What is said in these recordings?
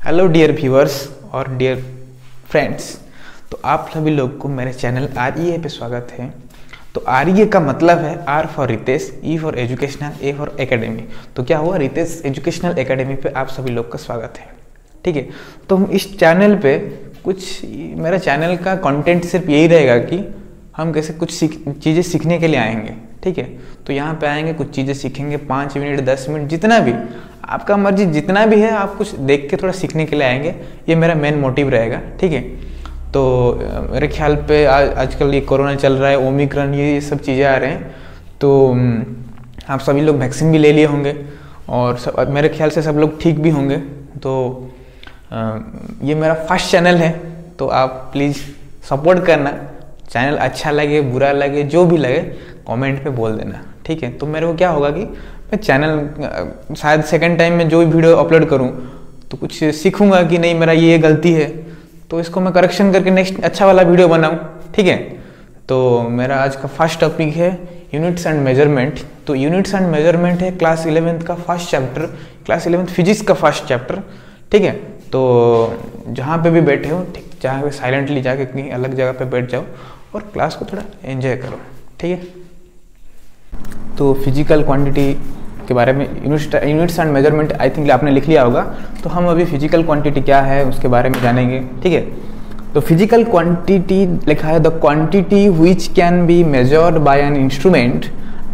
Hello dear viewers और dear friends. तो आप सभी लोग को मेरे चैनल REA पे स्वागत है। तो REA का मतलब है R for Ritesh, E for educational, A for academy. तो क्या हुआ, रितेश एजुकेशनल एकेडमी पे आप सभी लोग का स्वागत है। ठीक है, तो हम इस चैनल पे मेरा चैनल का कंटेंट सिर्फ यही रहेगा कि हम कैसे कुछ चीज़ें सीखने के लिए आएंगे। ठीक है, तो यहाँ पे आएंगे, कुछ चीज़ें सीखेंगे, 5 मिनट 10 मिनट जितना भी आपका मर्जी, जितना भी है, आप कुछ देख के थोड़ा सीखने के लिए आएंगे। ये मेरा मेन मोटिव रहेगा। ठीक है, तो मेरे ख्याल पे आजकल ये कोरोना चल रहा है, ओमिक्रॉन, ये सब चीज़ें आ रहे हैं। तो आप सभी लोग वैक्सीन भी ले लिए होंगे और मेरे ख्याल से सब लोग ठीक भी होंगे। तो ये मेरा फर्स्ट चैनल है, तो आप प्लीज़ सपोर्ट करना। चैनल अच्छा लगे बुरा लगे जो भी लगे कमेंट पे बोल देना। ठीक है, तो मेरे को क्या होगा कि मैं चैनल शायद सेकंड टाइम में जो भी वीडियो अपलोड करूं तो कुछ सीखूंगा कि नहीं मेरा ये गलती है, तो इसको मैं करेक्शन करके नेक्स्ट अच्छा वाला वीडियो बनाऊं। ठीक है, तो मेरा आज का फर्स्ट टॉपिक है यूनिट्स एंड मेजरमेंट। तो यूनिट्स एंड मेजरमेंट है क्लास 11th का first chapter, class 11th physics का फर्स्ट चैप्टर। ठीक है, तो जहाँ पे भी बैठे हो, ठीक, जहाँ पे साइलेंटली जाके कहीं अलग जगह पे बैठ जाओ और क्लास को थोड़ा एंजॉय करो। ठीक है, तो फिजिकल क्वांटिटी के बारे में units and measurement I think आपने लिख लिया होगा। तो हम अभी फिजिकल क्वांटिटी क्या है उसके बारे में जानेंगे। ठीक है, तो फिजिकल क्वांटिटी लिखा है the quantity which can be measured by an instrument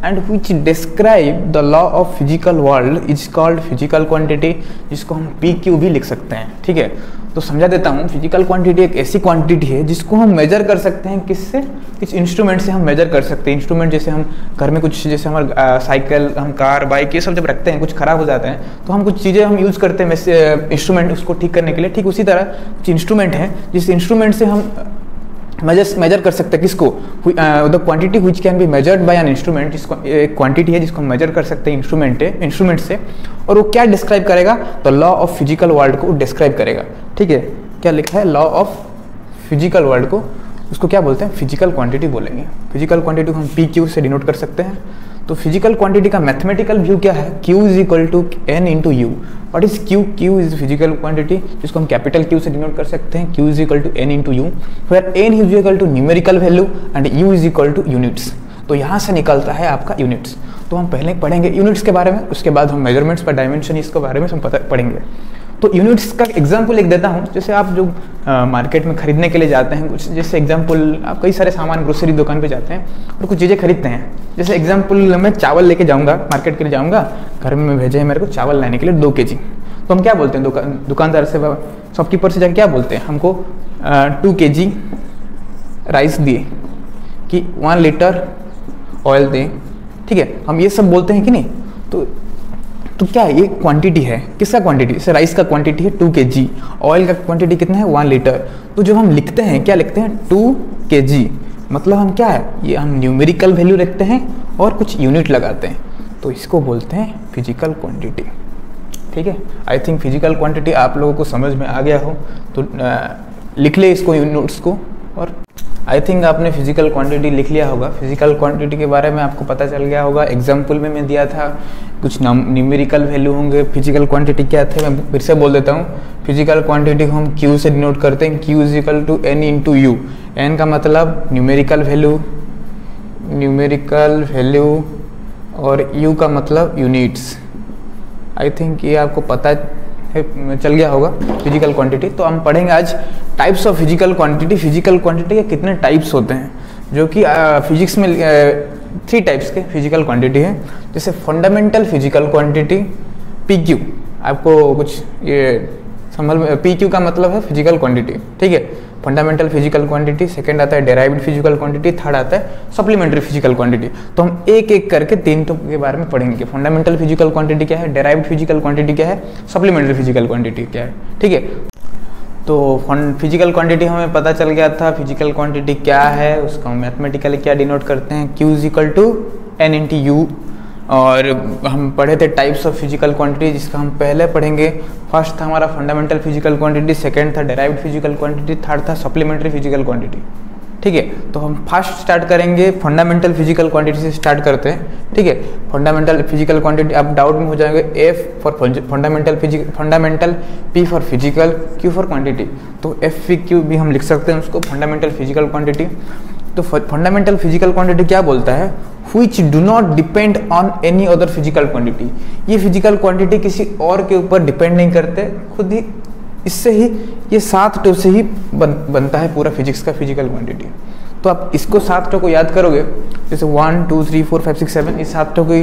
and which describe the law of physical world is called physical quantity, जिसको हम PQ भी लिख सकते हैं। ठीक है, तो समझा देता हूँ। फिजिकल क्वांटिटी एक ऐसी क्वांटिटी है जिसको हम मेजर कर सकते हैं। किससे? किस इंस्ट्रूमेंट से हम मेजर कर सकते हैं। इंस्ट्रूमेंट जैसे हम घर में कुछ, जैसे हमारा साइकिल, हम कार, बाइक, ये सब जब रखते हैं, कुछ खराब हो जाते हैं तो हम कुछ चीज़ें हम यूज़ करते हैं इंस्ट्रूमेंट उसको ठीक करने के लिए। ठीक उसी तरह कुछ इंस्ट्रूमेंट है जिस इंस्ट्रूमेंट से हम मेजर कर सकते हैं। किसको? The quantity which can be measured by an instrument, जिसको एक क्वांटिटी है जिसको हम मेजर कर सकते हैं इंस्ट्रूमेंट से। और वो क्या डिस्क्राइब करेगा? तो लॉ ऑफ फिजिकल वर्ल्ड को डिस्क्राइब करेगा। ठीक है, क्या लिखा है? लॉ ऑफ फिजिकल वर्ल्ड को, उसको क्या बोलते हैं? फिजिकल क्वांटिटी बोलेंगे। फिजिकल क्वांटिटी को हम PQ से डिनोट कर सकते हैं। तो फिजिकल क्वांटिटी का मैथमेटिकल व्यू क्या है? Q is equal to N into U. What is Q? Q is physical quantity, जिसको हम कैपिटल Q से डिनोट कर सकते हैं। Q is equal to N into U, where N is equal to numerical value and U is equal to units. तो यहाँ से निकलता है आपका यूनिट्स। तो हम पहले पढ़ेंगे यूनिट्स के बारे में, उसके बाद हम मेजरमेंट्स पर डायमेंशन इसके बारे में हम पढ़ेंगे। तो यूनिट्स का एग्जाम्पल लिख देता हूँ। जैसे आप जो मार्केट में खरीदने के लिए जाते हैं कुछ, जैसे एग्जाम्पल आप कई सारे सामान ग्रोसरी दुकान पे जाते हैं और कुछ चीज़ें खरीदते हैं। जैसे एग्जाम्पल मैं चावल लेके जाऊँगा, मार्केट के लिए जाऊँगा, घर में भेजे हैं मेरे को चावल लाने के लिए 2 kg। तो हम क्या बोलते हैं दुकानदार से, शॉपकीपर से जाकर क्या बोलते हैं? हमको 2 kg राइस दिए कि 1 लीटर ऑयल दें। ठीक है, हम ये सब बोलते हैं कि नहीं? तो क्या ये क्वांटिटी है? किसका क्वांटिटी? जैसे राइस का क्वांटिटी है 2 kg, ऑयल का क्वांटिटी कितना है? 1 लीटर। तो जब हम लिखते हैं, क्या लिखते हैं? 2 kg, मतलब हम क्या है, ये हम न्यूमेरिकल वैल्यू रखते हैं और कुछ यूनिट लगाते हैं, तो इसको बोलते हैं फिजिकल क्वांटिटी। ठीक है, आई थिंक फिजिकल क्वांटिटी आप लोगों को समझ में आ गया हो, तो लिख ले इसको, यूनिट्स को। और आई थिंक आपने फिजिकल क्वांटिटी लिख लिया होगा। फिजिकल क्वांटिटी के बारे में आपको पता चल गया होगा। एग्जाम्पल में मैं दिया था, कुछ न्यूमेरिकल वैल्यू होंगे। फिजिकल क्वांटिटी क्या थे, मैं फिर से बोल देता हूँ। फिजिकल क्वांटिटी को हम Q से डिनोट करते हैं। Q is equal to N into U. N का मतलब न्यूमेरिकल वैल्यू और U का मतलब यूनिट्स। आई थिंक ये आपको पता चल गया होगा फिजिकल क्वांटिटी। तो हम पढ़ेंगे आज types of physical quantity. Physical quantity के कितने टाइप्स होते हैं, जो कि फिजिक्स में 3 टाइप्स के फिजिकल क्वांटिटी है। जैसे फंडामेंटल फिजिकल क्वांटिटी PQ, आपको कुछ ये समझ में, PQ का मतलब है फिजिकल क्वांटिटी। ठीक है, फंडामेंटल फिजिकल क्वांटिटी। सेकंड आता है डेराइव्ड फिजिकल क्वांटिटी। थर्ड आता है सप्लीमेंट्री फिजिकल क्वांटिटी। तो हम एक एक करके 3 के बारे में पढ़ेंगे। फंडामेंटल फिजिकल क्वांटिटी क्या है, डेराइव्ड फिजिकल क्वांटिटी क्या है, सप्लीमेंट्री फिजिकल क्वांटिटी क्या है। ठीक है, तो फिजिकल क्वांटिटी हमें पता चल गया था। फिजिकल क्वांटिटी क्या है, उसका हम मैथमेटिकली क्या डिनोट करते हैं? Q is equal to N into U. और हम पढ़े थे टाइप्स ऑफ फिजिकल क्वांटिटी, जिसका हम पहले पढ़ेंगे। फर्स्ट था हमारा फंडामेंटल फिजिकल क्वांटिटी, सेकंड था डेराइव्ड फिजिकल क्वांटिटी, थर्ड था सप्लीमेंट्री फिजिकल क्वांटिटी। ठीक है। तो हम फास्ट स्टार्ट करेंगे, फंडामेंटल फिजिकल क्वांटिटी से स्टार्ट करते हैं, ठीक है। फंडामेंटल फिजिकल क्वांटिटी, आप डाउट में हो जाएंगे, F for fundamental, P for physical, Q for quantity. तो एफ पी क्यू भी हम लिख सकते हैं उसको, फंडामेंटल फिजिकल क्वांटिटी। तो फंडामेंटल फिजिकल क्वांटिटी क्या बोलता है, which do not depend on any other physical quantity। ये फिजिकल क्वांटिटी किसी और के ऊपर डिपेंड नहीं करते, खुद ही इससे ही ये 7 टो से ही बनता है पूरा फिजिक्स का फिजिकल क्वांटिटी। तो आप इसको 7 टो को याद करोगे, जैसे 1 2 3 4 5 6 7, इस 7 टो को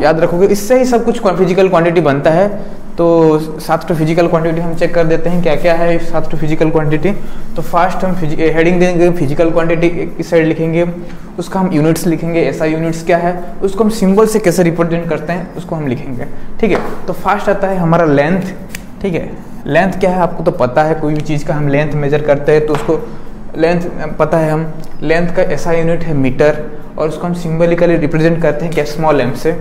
याद रखोगे, इससे ही सब कुछ फिजिकल क्वांटिटी बनता है। तो 7 टो फिजिकल क्वांटिटी हम चेक कर देते हैं क्या क्या है 7 टो फिजिकल क्वांटिटी। तो फास्ट हम हेडिंग देंगे फिजिकल क्वांटिटी, इस साइड लिखेंगे, उसका हम यूनिट्स लिखेंगे, ऐसा यूनिट्स क्या है, उसको हम सिंबल से कैसे रिप्रेजेंट करते हैं उसको हम लिखेंगे, ठीक है। तो फास्ट आता है हमारा लेंथ, ठीक है। लेंथ क्या है आपको तो पता है, कोई भी चीज़ का हम लेंथ मेजर करते हैं तो उसको लेंथ पता है, हम लेंथ का ऐसा यूनिट है मीटर, और उसको हम सिंबलिकली रिप्रेजेंट करते हैं क्या, स्मॉल एम से।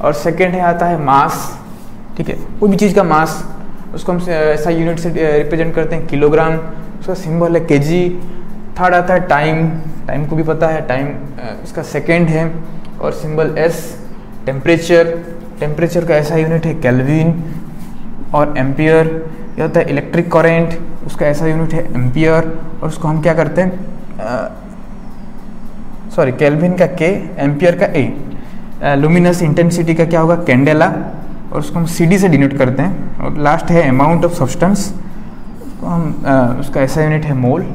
और सेकेंड है आता है मास, ठीक है, कोई भी चीज़ का मास, उसको हम ऐसा यूनिट से रिप्रेजेंट करते हैं किलोग्राम, उसका सिंबल है केजी। थर्ड आता है टाइम, टाइम को भी पता है, टाइम इसका सेकेंड है और सिंबल एस। टेम्परेचर, टेम्परेचर का ऐसा यूनिट है केल्विन और एम्पियर। यह होता है इलेक्ट्रिक करंट, उसका ऐसा यूनिट है एम्पियर, और उसको हम क्या करते हैं, सॉरी केल्विन का के, एम्पियर का ए। लुमिनस इंटेंसिटी का क्या होगा, कैंडेला, और उसको हम CD से डिनोट करते हैं। और लास्ट है अमाउंट ऑफ सब्सटेंस, उसको हम उसका ऐसा यूनिट है मोल,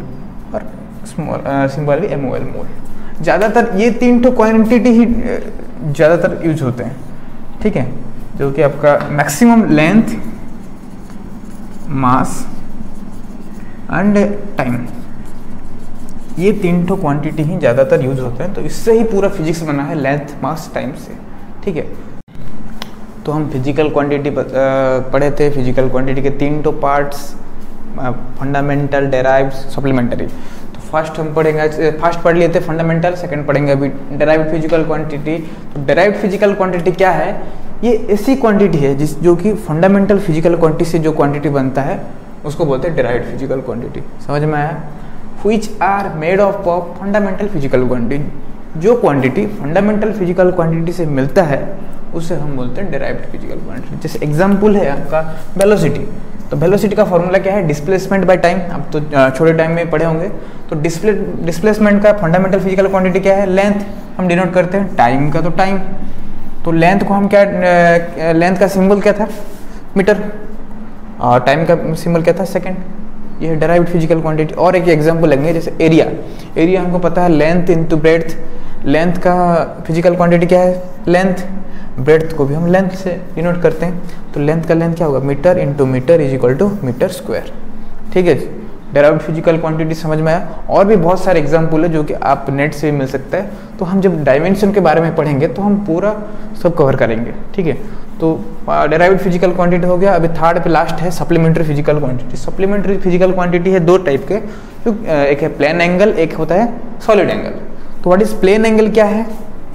और सिंबल भी MOL, मोल। ज़्यादातर ये 3 तो क्वांटिटी ही ज़्यादातर यूज होते हैं, ठीक है, जो कि आपका maximum length, mass and time, ये 3 तो क्वांटिटी ही ज़्यादातर यूज होते हैं। तो इससे ही पूरा फिजिक्स बना है, लेंथ मास टाइम से, ठीक है। तो हम फिजिकल क्वांटिटी पढ़े थे, फिजिकल क्वांटिटी के 3 तो पार्ट्स, फंडामेंटल, डेराइव्ड, सप्लीमेंट्री। तो फर्स्ट हम पढ़ेंगे, फर्स्ट पढ़ लिए थे फंडामेंटल, सेकंड पढ़ेंगे अभी डेराइव्ड फिजिकल क्वांटिटी। तो डेराइव्ड फिजिकल क्वांटिटी क्या है, ये ऐसी क्वांटिटी है जो कि फंडामेंटल फिजिकल क्वांटिटी से जो क्वांटिटी बनता है उसको बोलते हैं डेराइव्ड फिजिकल क्वांटिटी। समझ में आया, which are made of fundamental physical quantity. जो क्वांटिटी फंडामेंटल फिजिकल क्वांटिटी से मिलता है उसे हम बोलते हैं डेराइव्ड फिजिकल क्वांटिटी। जैसे एग्जांपल है आपका वेलोसिटी। तो वेलोसिटी का फॉर्मूला क्या है, डिस्प्लेसमेंट बाय टाइम। आप तो छोटे टाइम में पढ़े होंगे। तो डिस्प्लेसमेंट का फंडामेंटल फिजिकल क्वांटिटी क्या है, लेंथ। हम डिनोट करते हैं टाइम का, तो टाइम। तो लेंथ को हम क्या, लेंथ का सिंबल क्या था, मीटर, और टाइम का सिंबल क्या था, सेकेंड। ये है डेराइव्ड फिजिकल क्वांटिटी। और एक एग्जांपल लेंगे, जैसे एरिया। एरिया हमको पता है लेंथ इनटू ब्रेड्थ। लेंथ का फिजिकल क्वांटिटी क्या है, लेंथ। ब्रेड्थ को भी हम लेंथ से डिनोट करते हैं। तो लेंथ का लेंथ क्या होगा, metre into metre is equal to metre square. ठीक है जी, डेराइव्ड फिजिकल क्वांटिटी समझ में आया। और भी बहुत सारे एग्जाम्पल है जो कि आप नेट से भी मिल सकता है। तो हम जब डायमेंशन के बारे में पढ़ेंगे तो हम पूरा सब कवर करेंगे। ठीक है, तो डेराइव्ड फिजिकल क्वांटिटी हो गया। अभी थर्ड पे लास्ट है supplementary physical quantity. Supplementary physical quantity है दो टाइप के, एक है प्लेन एंगल, एक होता है सॉलिड एंगल। तो व्हाट इज प्लेन एंगल क्या है,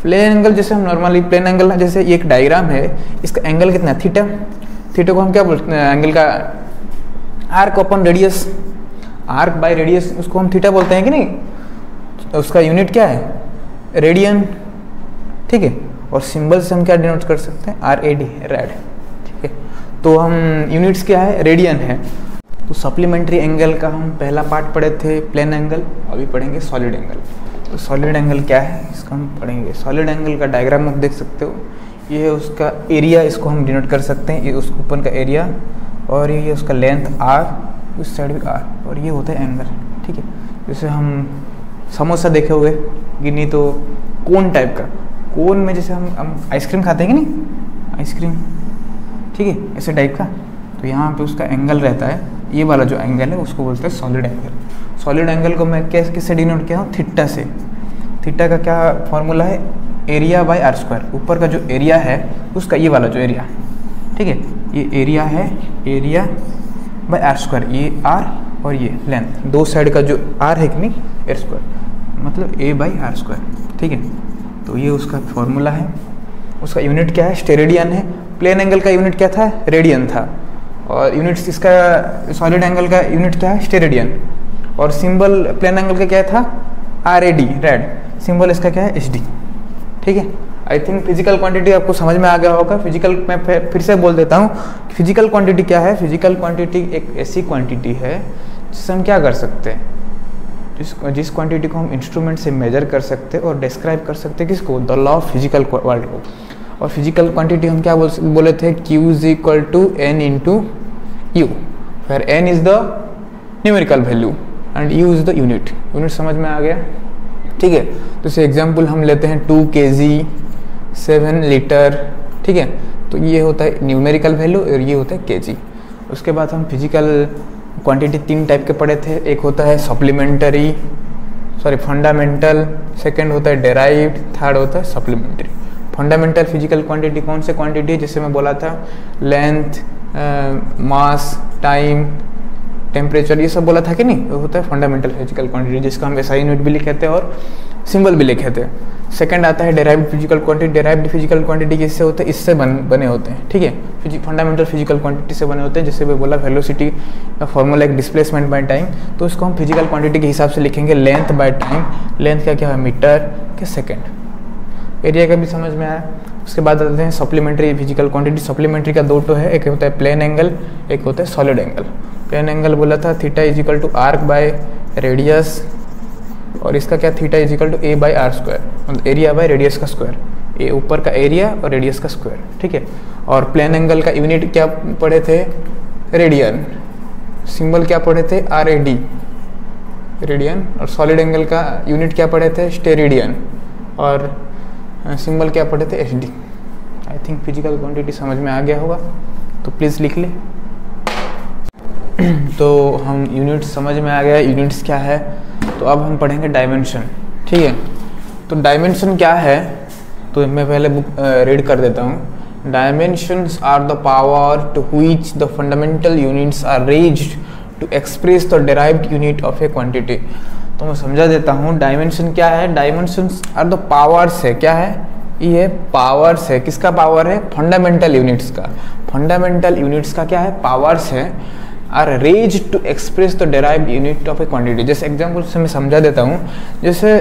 प्लेन एंगल जैसे हम नॉर्मली प्लेन एंगल, जैसे ये एक डायग्राम है, इसका एंगल कितना है, थीटा। थीटा को हम क्या बोलते हैं, एंगल का arc upon radius, arc by radius, उसको हम थीटा बोलते हैं कि नहीं। तो उसका यूनिट क्या है, रेडियन। ठीक है, और सिंबल से हम क्या डिनोट कर सकते हैं, RAD, रेड। ठीक है, तो हम यूनिट्स क्या है, रेडियन है। तो सप्लीमेंट्री एंगल का हम पहला पार्ट पढ़े थे, प्लेन एंगल। अभी पढ़ेंगे सॉलिड एंगल। तो सॉलिड एंगल क्या है, इसका हम पढ़ेंगे। सॉलिड एंगल का डायग्राम आप देख सकते हो, ये है उसका एरिया, इसको हम डिनोट कर सकते हैं। ये उसके ऊपर का एरिया, और ये उसका लेंथ R, उस साइड भी R, और ये होता है एंगल। ठीक है, जैसे हम समोसा देखे हुए गिनी, तो कोन टाइप का, कोन में जैसे हम आइसक्रीम खाते हैं कि नहीं, आइसक्रीम, ठीक है, ऐसे टाइप का। तो यहाँ पे उसका एंगल रहता है, ये वाला जो एंगल है उसको बोलते हैं सॉलिड एंगल। सॉलिड एंगल को मैं किससे डिनोट किया हूँ, थीटा से। थीटा का क्या फॉर्मूला है, एरिया बाय R स्क्वायर। ऊपर का जो एरिया है उसका, ये वाला जो एरिया, ठीक है, ये एरिया है, एरिया बाय R स्क्वायर। ये R और ये लेंथ, दो साइड का जो R है कि नहीं, R स्क्वायर, मतलब A बाई R स्क्वायर। ठीक है, तो ये उसका फॉर्मूला है। उसका यूनिट क्या है, स्टेरेडियन है। प्लेन एंगल का यूनिट क्या था, रेडियन था। और यूनिट्स इसका, सॉलिड एंगल का यूनिट क्या है, स्टेरेडियन। और सिंबल प्लेन एंगल का क्या था, RAD, रेड। सिंबल इसका क्या है, HD। ठीक है, आई थिंक फिजिकल क्वांटिटी आपको समझ में आ गया होगा। फिजिकल, मैं फिर से बोल देता हूँ, फिजिकल क्वांटिटी क्या है। फिजिकल क्वांटिटी एक ऐसी क्वांटिटी है जिससे हम क्या कर सकते हैं, जिस क्वांटिटी को हम इंस्ट्रूमेंट से मेजर कर सकते हैं और डिस्क्राइब कर सकते हैं किसको, the law of physical world को। और फिजिकल क्वांटिटी हम क्या बोले थे, Q is equal to N into U, फिर N is the numerical value and U is the unit. Unit समझ में आ गया, ठीक है। तो इसे एग्जाम्पल हम लेते हैं 2 kg, 7 लीटर, ठीक है। तो ये होता है न्यूमेरिकल वैल्यू और ये होता है kg। उसके बाद हम फिजिकल क्वांटिटी 3 टाइप के पढ़े थे। एक होता है फंडामेंटल, सेकंड होता है डेराइव्ड, थर्ड होता है सप्लीमेंट्री। फंडामेंटल फिजिकल क्वांटिटी कौन से क्वांटिटी, जैसे मैं बोला था लेंथ, मास, टाइम, टेम्परेचर, ये सब बोला था कि नहीं, वो होता है फंडामेंटल फिजिकल क्वांटिटी, जिसका हम SI यूनिट भी लिखे थे और सिंबल भी लिखे थे। सेकंड आता है derived physical quantity. Derived physical quantity किससे होते हैं, इससे बने होते हैं, ठीक है। फंडामेंटल फिजिकल क्वांटिटी से बने होते हैं, जैसे मैं बोला वेलोसिटी का फॉर्मूला एक डिस्प्लेसमेंट बाय टाइम, तो इसको हम फिजिकल क्वांटिटी के हिसाब से लिखेंगे लेंथ बाय टाइम। लेंथ का क्या है, मीटर के सेकेंड। एरिया का भी समझ में आया। उसके बाद आते हैं सप्लीमेंट्री फिजिकल क्वांटिटी। सप्लीमेंट्री का 2 है, एक होता है प्लेन एंगल, एक होता है सॉलिड एंगल। प्लेन एंगल बोला था theta is equal to arc by radius, और इसका क्या theta is equal to A by R square, मतलब एरिया बाय रेडियस का स्क्वायर। ए ऊपर का एरिया और रेडियस का स्क्वायर, ठीक है। और प्लेन एंगल का यूनिट क्या पढ़े थे, रेडियन। सिंबल क्या पढ़े थे, RAD, रेडियन। और सॉलिड एंगल का यूनिट क्या पढ़े थे, स्टेरेडियन। और सिंबल क्या पढ़े थे, HD। I think physical quantity समझ में आ गया होगा, तो प्लीज़ लिख ले। तो हम यूनिट्स समझ में आ गया, यूनिट्स क्या है। तो अब हम पढ़ेंगे डायमेंशन, ठीक है। तो डायमेंशन क्या है, तो मैं पहले बुक रीड कर देता हूँ। Dimensions are the power to which the fundamental units are raised to express the derived unit of a quantity. तो मैं समझा देता हूँ, डायमेंशन क्या है। डायमेंशंस आर द पावर्स है, क्या है ये, पावर्स है। किसका पावर है, फंडामेंटल यूनिट्स का। फंडामेंटल यूनिट्स का क्या है, पावर्स है, are raised to express the derived unit of a quantity. जैसे एग्जाम्पल से मैं समझा देता हूँ, जैसे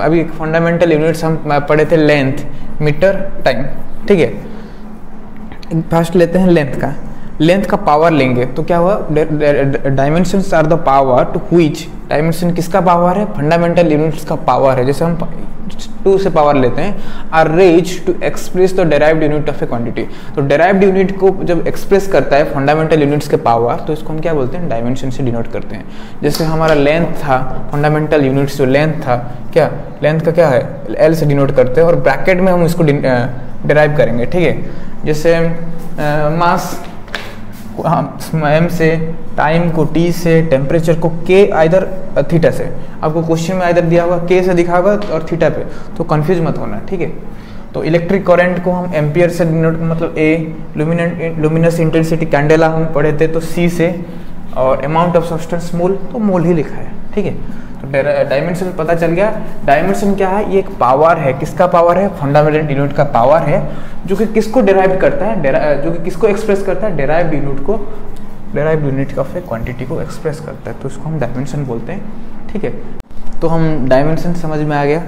अभी फंडामेंटल यूनिट्स हम पढ़े थे लेंथ, मीटर, टाइम, ठीक है। फर्स्ट लेते हैं लेंथ का। लेंथ का पावर लेंगे तो क्या हुआ, dimensions are the power to which, dimension किसका पावर है, फंडामेंटल यूनिट्स का पावर है। जैसे हम 2 से पावर लेते हैं, are raised to express the derived unit of a quantity. तो डेराइव्ड यूनिट को जब एक्सप्रेस करता है फंडामेंटल यूनिट्स के पावर, तो इसको हम क्या बोलते हैं, डायमेंशन से डिनोट करते हैं। जैसे हमारा लेंथ था, फंडामेंटल यूनिट्स जो लेंथ था, क्या लेंथ का क्या है, L से डिनोट करते हैं, और ब्रैकेट में हम इसको डिराइव करेंगे, ठीक है। जैसे मास M से, टाइम को T से, टेम्परेचर को K आइदर थीटा से। आपको क्वेश्चन में आइदर दिया होगा K से दिखा होगा और थीटा पे, तो कंफ्यूज मत होना, ठीक है। तो इलेक्ट्रिक करंट को हम एम्पियर से डिनोट, मतलब A। लुमिनस इंटेंसिटी कैंडेला हम पढ़े थे तो C से, और अमाउंट ऑफ सब्सटेंस मोल, तो मोल ही लिखा है, ठीक है। तो डायमेंशन पता चल गया। डायमेंशन क्या है, ये एक पावर है। किसका पावर है, फंडामेंटल यूनिट का पावर है, जो कि किसको डिराइव करता है, जो कि किसको एक्सप्रेस करता है, डेराइव्ड यूनिट को, derived unit of a quantity को एक्सप्रेस करता है, तो इसको हम डायमेंशन बोलते हैं, ठीक है। तो हम डायमेंशन समझ में आ गया।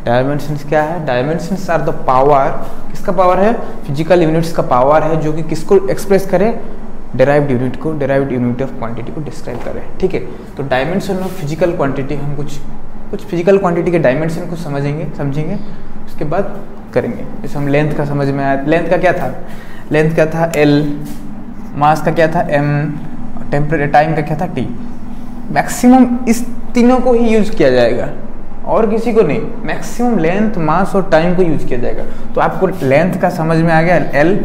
डायमेंशंस क्या है, डायमेंशंस आर द पावर, किसका पावर है, फिजिकल यूनिट्स का पावर है, जो कि किसको एक्सप्रेस करे, डेराइव्ड यूनिट को, डेराइव्ड यूनिट ऑफ क्वांटिटी को डिस्क्राइब करें, ठीक है। तो डायमेंशन ऑफ फिजिकल क्वांटिटी, हम कुछ फिजिकल क्वांटिटी के डायमेंशन को समझेंगे, उसके बाद करेंगे। जैसे हम लेंथ का समझ में आया, लेंथ का क्या था, लेंथ का था L, मास का क्या था M, टेम्परेचर, टाइम का क्या था T। मैक्सिमम इस तीनों को ही यूज किया जाएगा और किसी को नहीं। मैक्सिमम लेंथ, मास और टाइम को यूज किया जाएगा। तो आपको लेंथ का समझ में आ गया L,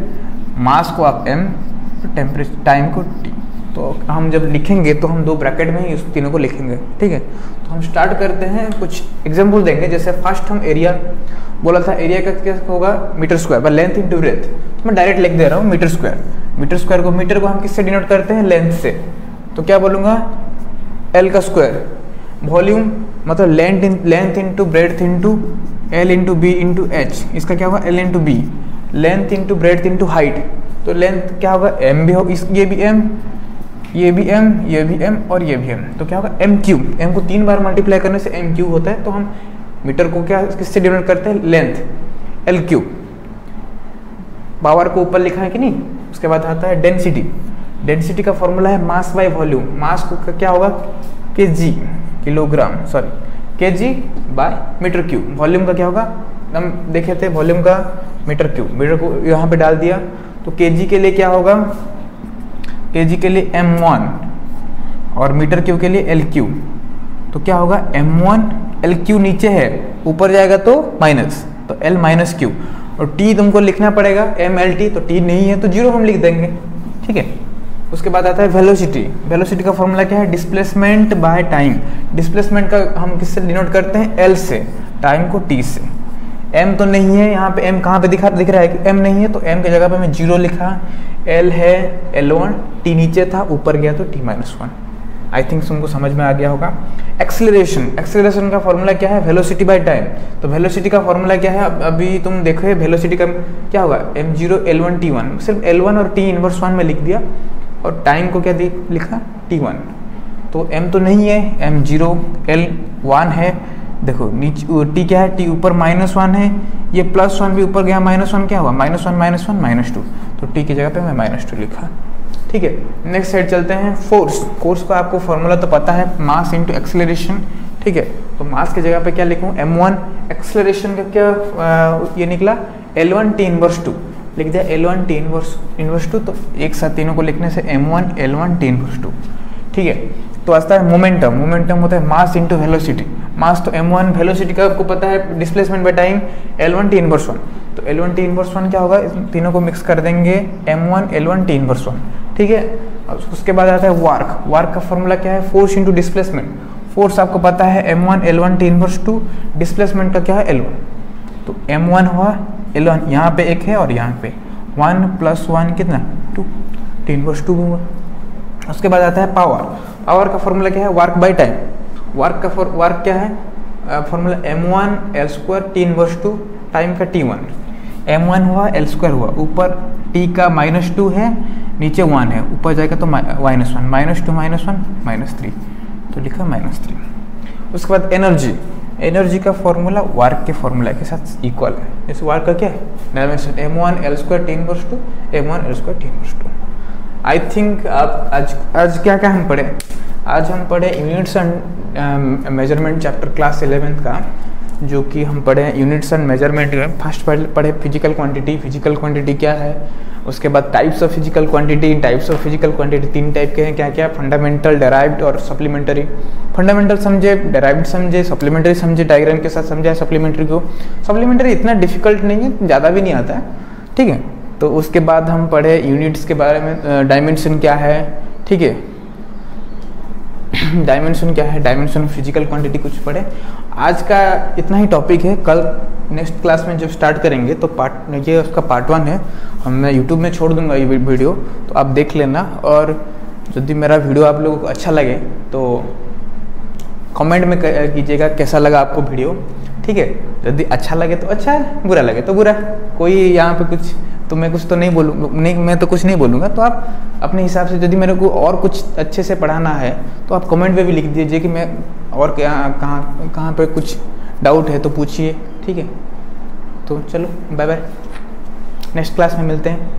मास को आप M, टेम्परेचर, टाइम को T। तो हम जब लिखेंगे तो हम 2 ब्रैकेट में ही उस तीनों को लिखेंगे, ठीक है। तो हम स्टार्ट करते हैं, कुछ एग्जांपल देंगे। जैसे फर्स्ट हम एरिया बोला था, एरिया का क्या होगा, metre square by length into breadth. तो मैं डायरेक्ट लिख दे रहा हूँ मीटर स्क्वायर। मीटर को हम किससे डिनोट करते हैं, लेंथ से। तो क्या बोलूँगा, L का स्क्वायर। वॉल्यूम मतलब length into breath into L into B into H। इसका क्या होगा, L into B। Length into breath into height, तो लेंथ क्या होगा, M भी हो, ये भी M, ये भी m, ये भी m और ये भी m, तो क्या होगा m क्यूब। m को 3 बार मल्टीप्लाई करने से m क्यूब होता है, तो हम मीटर को क्या किससे डिनोट करते हैं, लेंथ l क्यूब। पावर को ऊपर लिखा है कि नहीं। उसके बाद आता है डेंसिटी। डेंसिटी का फॉर्मूला है मास बाय वॉल्यूम। मास को क्या होगा, kg, kilogram, sorry kg by metre cube. Volume का क्या होगा, हम देखे थे वॉल्यूम का मीटर क्यूब। मीटर को यहाँ पे डाल दिया, तो kg के लिए क्या होगा, kg के लिए m1 और मीटर क्यूब के लिए l क्यूब। तो क्या होगा m1 l क्यूब नीचे है, ऊपर जाएगा तो माइनस, तो l माइनस क्यूब। और t तुमको लिखना पड़ेगा mlt, तो t नहीं है तो 0 हम लिख देंगे, ठीक है। उसके बाद आता है वेलोसिटी। वेलोसिटी का फॉर्मूला क्या है, डिस्प्लेसमेंट बाय टाइम। डिस्प्लेसमेंट का हम किससे डिनोट करते हैं, l से, टाइम को t से। m तो नहीं है यहाँ पे, m कहाँ पे दिख रहा है कि m नहीं है, तो m की जगह पे मैं 0 लिखा। l है l1, t नीचे था, ऊपर गया तो t माइनस 1। आई थिंक तुमको समझ में आ गया होगा। एक्सेलरेशन। एक्सेलरेशन का फॉर्मूला क्या है, वेलोसिटी बाय टाइम। तो वेलोसिटी का फॉर्मूला क्या है, अभी तुम देखो वेलोसिटी का क्या होगा, m0 l1 t1। सिर्फ l1 और t इनवर्स 1 में लिख दिया, और टाइम को क्या लिखा, t1। तो m तो नहीं है, m0 l1 है। देखो नीचे t क्या है, t ऊपर -1 है, ये +1 भी ऊपर गया, -1 क्या हुआ, -1 -2। तो t की जगह पे मैं -2 लिखा, ठीक है। नेक्स्ट साइड चलते हैं, फोर्स। फोर्स का आपको फॉर्मूला तो पता है, मास इनटू एक्सेलरेशन, ठीक है। तो मास की जगह पे क्या लिखूं, m1। एक्सेलरेशन का क्या ये निकला, l1 t इनवर्स 2। लिख दिया l1 t इनवर्स 2, तो एक साथ तीनों को लिखने से m1 l1 t इनवर्स 2, ठीक है। तो आता है मोमेंटम। मोमेंटम होता है मास इनटू वेलोसिटी। मास तो m1, वेलोसिटी का आपको पता है displacement by time l1 t inverse 1। तो l1 t इनवर्स 1 क्या होगा, इन तीनों को मिक्स कर देंगे, m1 l1 t इनवर्स 1, ठीक है। उसके बाद आता है वर्क। वर्क का फॉर्मूला क्या है, फोर्स इनटू डिस्प्लेसमेंट। फोर्स आपको पता है m1 l1 t inverse 2, displacement का क्या है l1। तो m1 हुआ l1, यहाँ पे एक है और यहाँ पे 1 + 1 कितना 2, t इनवर्स 2 हुआ। उसके बाद आता है पावर। पावर का फॉर्मूला क्या है, वर्क बाय टाइम। वर्क क्या है, formula m1 l² t inverse 2, time का t1। m1 हुआ l² हुआ, ऊपर t का -2 है, नीचे 1 है, ऊपर जाएगा तो -1, -2 -1 -3, तो लिखा -3। उसके बाद एनर्जी। एनर्जी का फॉर्मूला वर्क के फॉर्मूला के साथ इक्वल है। इस वर्क का क्या है, dimension m1 l² t inverse 2, m1 l² t inverse 2। I think आप आज क्या क्या हम पढ़े, आज हम पढ़े units and measurement chapter class 11th का, जो कि हम पढ़े यूनिट्स एंड मेजरमेंट में। फर्स्ट पढ़े फिजिकल क्वांटिटी। फिजिकल क्वांटिटी क्या है, उसके बाद types of physical quantity. Types of physical quantity 3 type के हैं, क्या क्या, फंडामेंटल, डेराइव्ड और सप्लीमेंट्री। फंडामेंटल समझे, डेराइव्ड समझे, सप्लीमेंट्री समझे, डायग्राम के साथ समझे सप्लीमेंट्री को। सप्लीमेंट्री इतना डिफिकल्ट नहीं है, ज़्यादा भी नहीं आता है, ठीक है। तो उसके बाद हम पढ़े यूनिट्स के बारे में, डायमेंशन क्या है, ठीक है, डायमेंशन क्या है, डायमेंशन ऑफ फिजिकल क्वांटिटी कुछ पढ़े। आज का इतना ही टॉपिक है। कल नेक्स्ट क्लास में जब स्टार्ट करेंगे तो ये उसका पार्ट 1 है। मैं यूट्यूब में छोड़ दूंगा ये वीडियो, तो आप देख लेना। और यदि मेरा वीडियो आप लोगों को अच्छा लगे तो कमेंट में कीजिएगा कैसा लगा आपको वीडियो, ठीक है। यदि अच्छा लगे तो अच्छा है, बुरा लगे तो बुरा। कोई यहाँ पे कुछ तो मैं कुछ तो नहीं बोलूँगा, नहीं मैं तो कुछ नहीं बोलूँगा। तो आप अपने हिसाब से, यदि मेरे को और कुछ अच्छे से पढ़ाना है तो आप कमेंट में भी लिख दीजिए कि मैं और क्या कहाँ पे कुछ डाउट है तो पूछिए, ठीक है। तो चलो बाय बाय, नेक्स्ट क्लास में मिलते हैं।